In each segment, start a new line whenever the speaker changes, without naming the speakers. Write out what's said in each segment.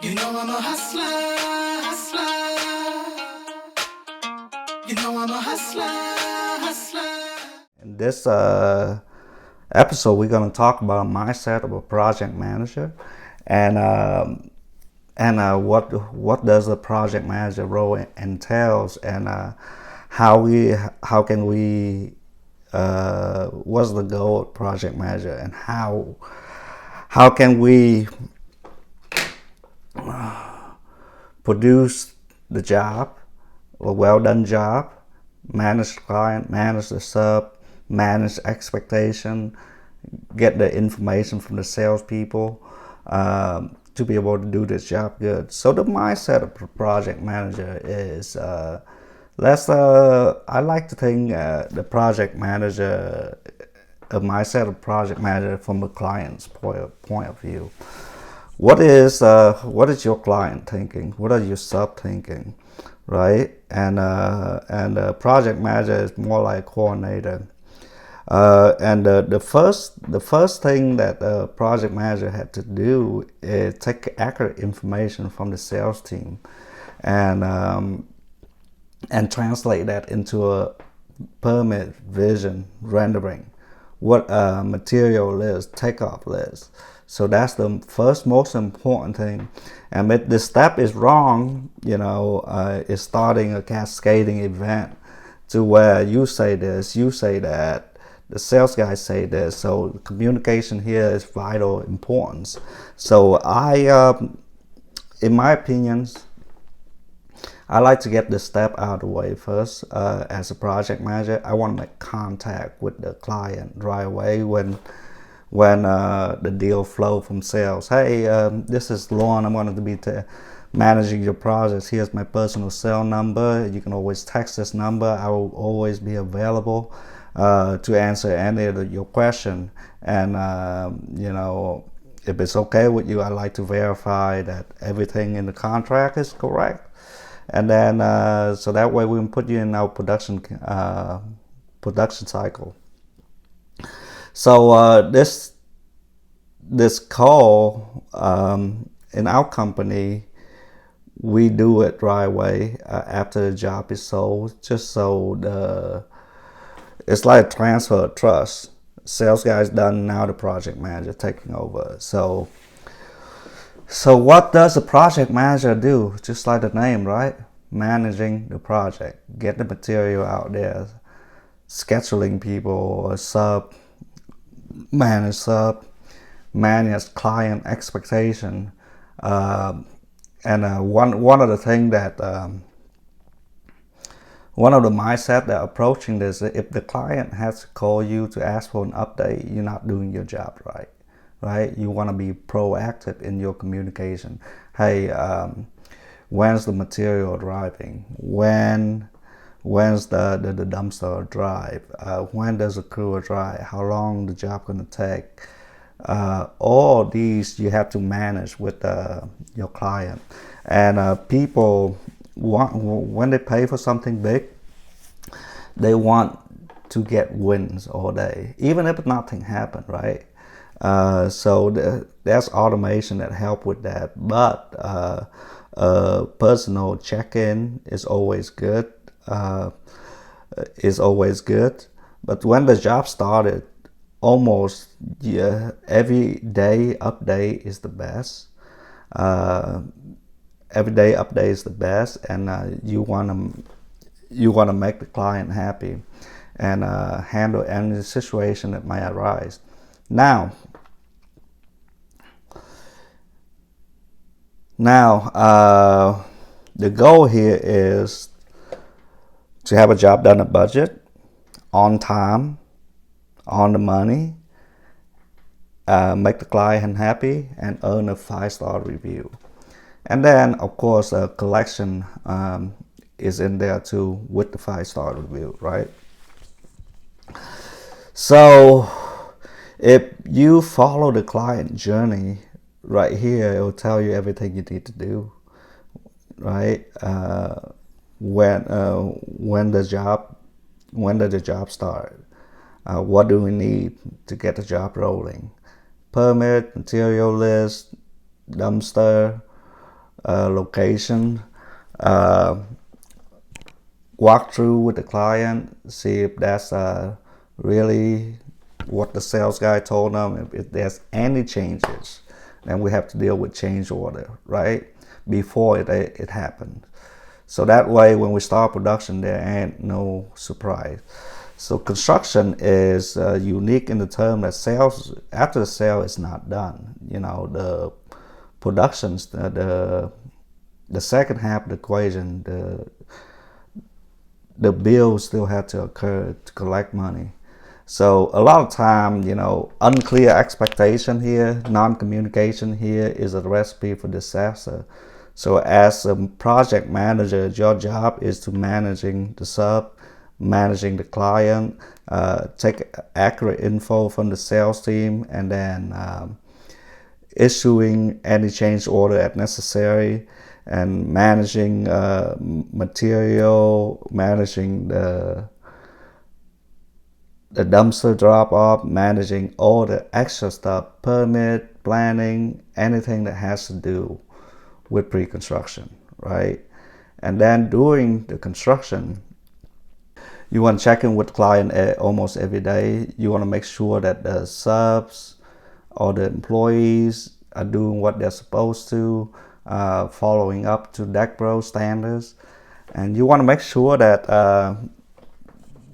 You know I'm a hustler, hustler. You know I'm a hustler, hustler.
In this episode, we're going to talk about mindset of a project manager, and what does a project manager role entails, and how can we what's the goal of project manager, and how can we produce the job, a well done job, manage the client, manage the sub, manage expectation, get the information from the salespeople to be able to do this job good. So the mindset of a project manager is I like to think the project manager, a mindset of project manager from a client's point of view. What is your client thinking? What are your sub thinking, right? And project manager is more like coordinator. And the first thing that the project manager had to do is take accurate information from the sales team, and translate that into a permit vision rendering, what material list, takeoff list. So that's the first most important thing. And if this step is wrong, it's starting a cascading event to where you say this, you say that, the sales guys say this. So communication here is vital importance. So in my opinions, I like to get this step out of the way first. As a project manager, I want to make contact with the client right away when the deal flow from sales. Hey, this is Luan. I'm going to be managing your projects. Here's my personal cell number. You can always text this number. I will always be available to answer any of your question. And if it's okay with you, I'd like to verify that everything in the contract is correct. And then so that way we can put you in our production cycle. So this call in our company, we do it right away after the job is sold, just so it's like a transfer of trust. Sales guy's done, now the project manager taking over. So what does a project manager do? Just like the name, right? Managing the project, get the material out there, scheduling people, manage client expectation, and one of the things that one of the mindset that approaching this, if the client has to call you to ask for an update, you're not doing your job right? You want to be proactive in your communication. Hey, when's the material arriving? When's the dumpster drive? When does the crew arrive? How long the job gonna take? All these you have to manage with your client. And people when they pay for something big, they want to get wins all day, even if nothing happened, right? So there's automation that help with that, but personal check-in is always good. But when the job started, almost every day update is the best. Every day update is the best, and you want to make the client happy and handle any situation that might arise. Now, the goal here is to have a job done at budget, on time, on the money, make the client happy, and earn a 5-star review. And then, of course, a collection is in there too with the 5-star review, right? So if you follow the client journey right here, it will tell you everything you need to do, right? When does the job start? What do we need to get the job rolling? Permit, material list, dumpster, location, uh, walk through with the client, see if that's really what the sales guy told them. If there's any changes, then we have to deal with change order, right? Before it happened. So that way, when we start production, there ain't no surprise. So construction is unique in the term that sales, after the sale is not done. You know, the productions, the second half of the equation, the bills still have to occur to collect money. So a lot of time, you know, unclear expectation here, non-communication here is a recipe for disaster. So as a project manager, your job is to managing the sub, managing the client, take accurate info from the sales team, and then issuing any change order as necessary, and managing material, managing the dumpster drop off, managing all the extra stuff, permit, planning, anything that has to do with pre-construction, right? And then during the construction, you want to check in with the client almost every day. You want to make sure that the subs or the employees are doing what they're supposed to, following up to Deck Bro standards. And you want to make sure that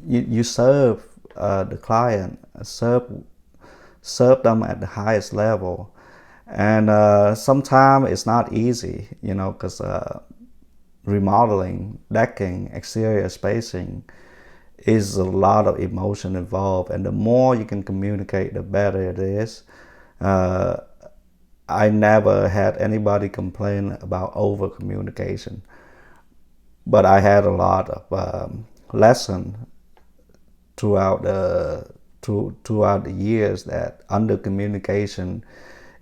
you serve the client, serve them at the highest level. And sometimes it's not easy, you know, because remodeling, decking, exterior spacing is a lot of emotion involved, and the more you can communicate, the better it is. I never had anybody complain about over communication, but I had a lot of lesson throughout the years that under communication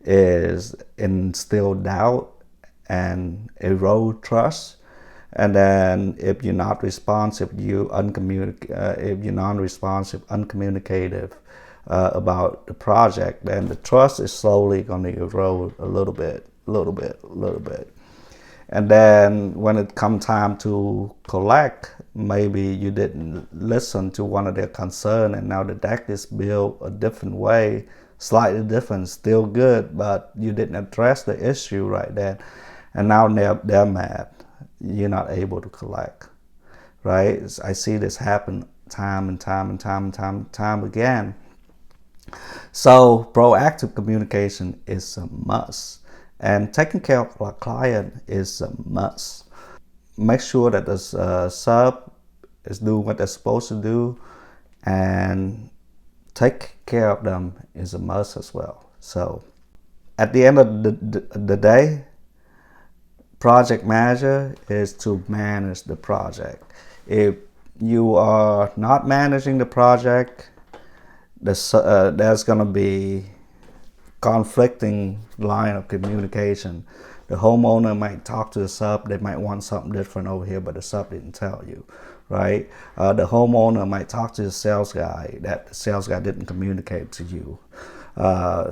is instill doubt and erode trust. And then if you're not responsive, if you're non-responsive, uncommunicative about the project, then the trust is slowly going to erode a little bit. And then when it comes time to collect, maybe you didn't listen to one of their concerns, and now the deck is built a different way, slightly different, still good, but you didn't address the issue right then, and now they're mad. You're not able to collect, right? I see this happen time again. So proactive communication is a must, and taking care of our client is a must. Make sure that the sub is doing what they're supposed to do, and take care of them is a must as well. So at the end of the day, project manager is to manage the project. If you are not managing the project, there's going to be conflicting line of communication. The homeowner might talk to the sub, they might want something different over here, but the sub didn't tell you, right? The homeowner might talk to the sales guy, that the sales guy didn't communicate to you.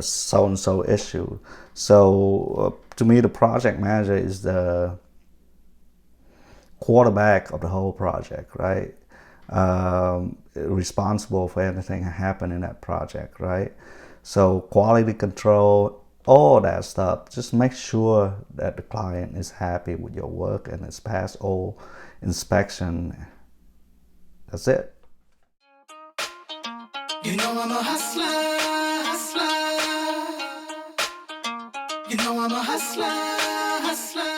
So-and-so issue. So to me, the project manager is the quarterback of the whole project, right? Responsible for anything that happened in that project, right? So quality control, all that stuff, just make sure that the client is happy with your work and it's passed all inspection. That's it.
You know I'm a hustler, hustler. You know I'm a hustler, hustler.